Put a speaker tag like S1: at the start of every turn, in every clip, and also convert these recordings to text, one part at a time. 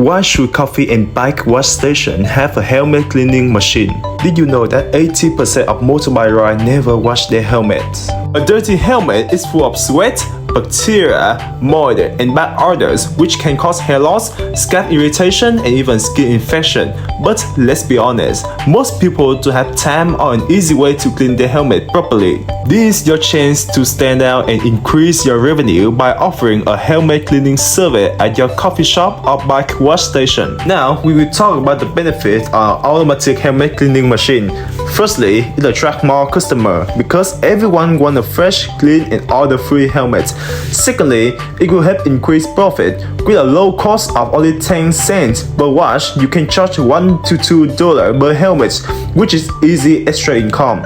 S1: Why should coffee and bike wash station have a helmet cleaning machine? Did you know that 80% of motorbike riders never wash their helmets? A dirty helmet is full of sweat, bacteria, mold, and bad odors which can cause hair loss, scalp irritation, and even skin infection. But let's be honest, most people don't have time or an easy way to clean their helmet properly. This is your chance to stand out and increase your revenue by offering a helmet cleaning service at your coffee shop or bike wash station. Now, we will talk about the benefits of automatic helmet cleaning machine. Firstly, it attracts more customers because everyone wants a fresh, clean, and odor-free helmet. Secondly, it will help increase profit. With a low cost of only 10 cents per wash, you can charge $1 to $2 per helmet, which is easy extra income.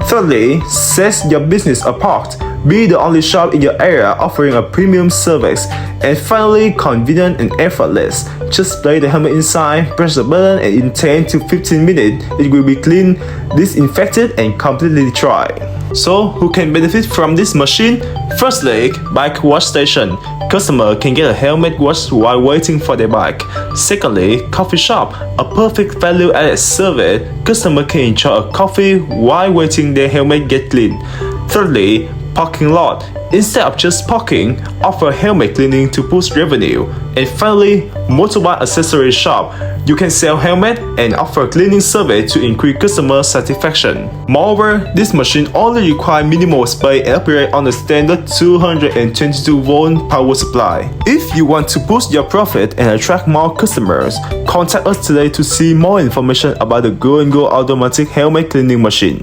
S1: Thirdly, sets your business apart. Be the only shop in your area offering a premium service. And finally, convenient and effortless. Just place the helmet inside, press the button, and in 10 to 15 minutes, it will be clean, disinfected, and completely dry. So, who can benefit from this machine? Firstly, bike wash station. Customer can get a helmet washed while waiting for their bike. Secondly, coffee shop. A perfect value-added service. Customer can enjoy a coffee while waiting their helmet get clean. Thirdly, parking lot. Instead of just parking, offer helmet cleaning to boost revenue. And finally, motorbike accessory shop. You can sell helmet and offer cleaning service to increase customer satisfaction. Moreover, this machine only requires minimal space and operate on a standard 222-volt power supply. If you want to boost your profit and attract more customers, contact us today to see more information about the GO&GO Automatic Helmet Cleaning Machine.